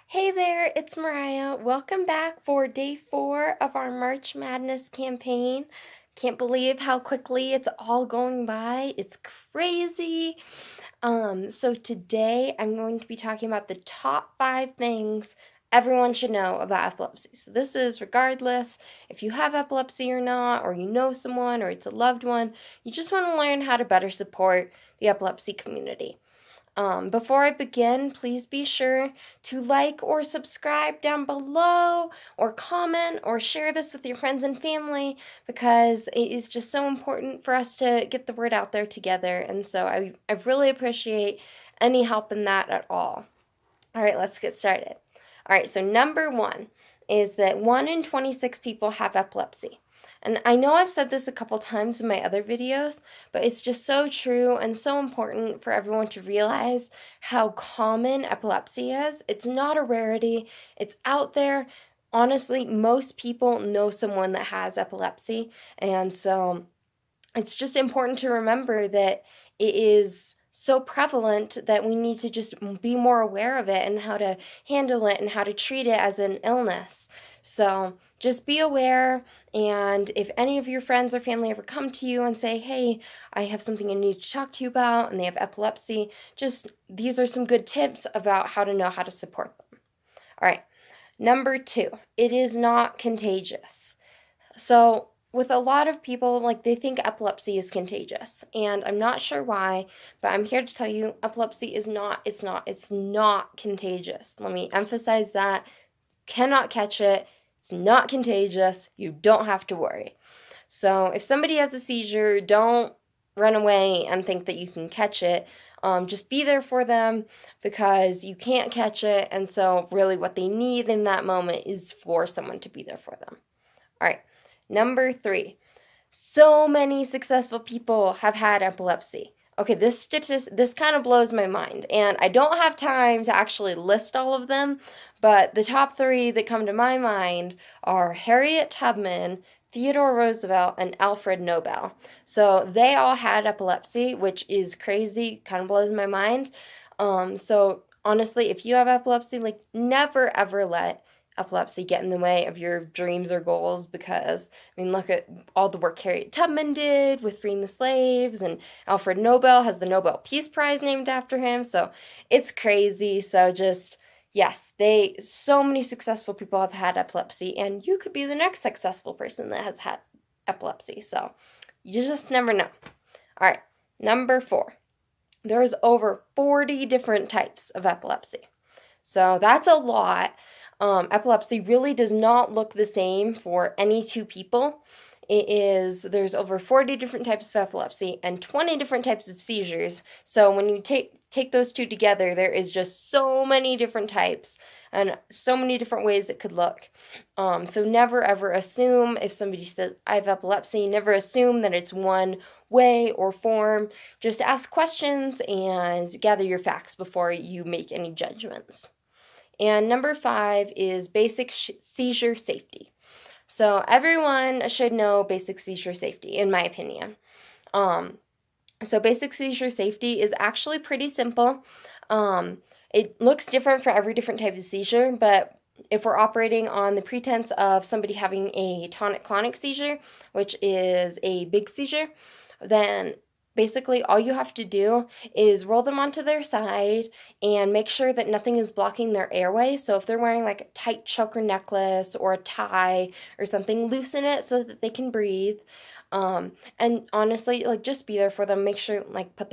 Hey there, it's Mariah. Welcome back for day 4 of our March Madness campaign. Can't believe how quickly it's all going by. It's crazy. So today I'm going to be talking about the top 5 things everyone should know about epilepsy. So this is regardless if you have epilepsy or not, or you know someone, or it's a loved one, you just want to learn how to better support the epilepsy community. Before I begin, please be sure to like or subscribe down below, or comment or share this with your friends and family, because it is just so important for us to get the word out there together. And so I really appreciate any help in that at all. All right, let's get started. All right, so number 1 is that 1 in 26 people have epilepsy. And I know I've said this a couple times in my other videos, but it's just so true and so important for everyone to realize how common epilepsy is. It's not a rarity. It's out there. Honestly, most people know someone that has epilepsy, and so it's just important to remember that it is so prevalent that we need to just be more aware of it and how to handle it and how to treat it as an illness. So just be aware, and if any of your friends or family ever come to you and say, hey, I have something I need to talk to you about, and they have epilepsy, just these are some good tips about how to know how to support them. All right, number 2, it is not contagious. So with a lot of people, they think epilepsy is contagious, and I'm not sure why, but I'm here to tell you epilepsy is not, it's not contagious. Let me emphasize that. Cannot catch it. It's not contagious. You don't have to worry. So if somebody has a seizure, don't run away and think that you can catch it. Just be there for them, because you can't catch it, and so really what they need in that moment is for someone to be there for them. All right. Number 3, so many successful people have had epilepsy. Okay, this kind of blows my mind, and I don't have time to actually list all of them, but the top 3 that come to my mind are Harriet Tubman, Theodore Roosevelt, and Alfred Nobel. So they all had epilepsy, which is crazy, kind of blows my mind. So honestly, if you have epilepsy, never ever let epilepsy get in the way of your dreams or goals, because look at all the work Harriet Tubman did with freeing the slaves, and Alfred Nobel has the Nobel Peace Prize named after him, so it's crazy. So just, yes, so many successful people have had epilepsy, and you could be the next successful person that has had epilepsy, so you just never know. All right, number 4, there's over 40 different types of epilepsy, so that's a lot. Epilepsy really does not look the same for any 2 people. There's over 40 different types of epilepsy and 20 different types of seizures. So when you take those 2 together, there is just so many different types and so many different ways it could look. So never ever assume, if somebody says, I have epilepsy, never assume that it's one way or form. Just ask questions and gather your facts before you make any judgments. And number 5 is basic seizure safety. So everyone should know basic seizure safety, in my opinion. So basic seizure safety is actually pretty simple. It looks different for every different type of seizure, but if we're operating on the pretense of somebody having a tonic-clonic seizure, which is a big seizure, then basically all you have to do is roll them onto their side and make sure that nothing is blocking their airway. So if they're wearing a tight choker necklace or a tie or something, loosen it so that they can breathe. And honestly, just be there for them. Make sure put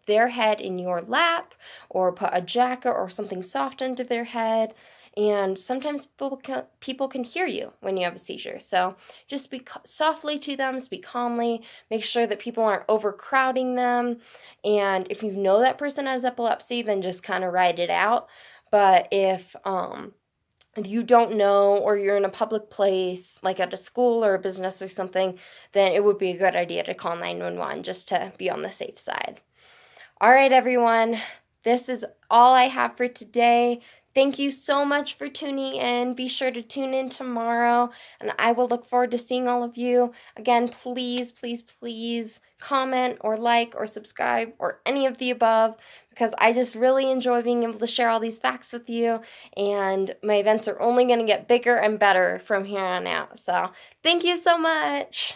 their head in your lap, or put a jacket or something soft under their head. And sometimes people can hear you when you have a seizure. So just speak softly to them, speak calmly, make sure that people aren't overcrowding them. And if you know that person has epilepsy, then just kind of ride it out. But if you don't know, or you're in a public place, like at a school or a business or something, then it would be a good idea to call 911 just to be on the safe side. All right, everyone. This is all I have for today. Thank you so much for tuning in. Be sure to tune in tomorrow, and I will look forward to seeing all of you. Again, please, please, please comment or like or subscribe or any of the above, because I just really enjoy being able to share all these facts with you, and my events are only going to get bigger and better from here on out. So thank you so much.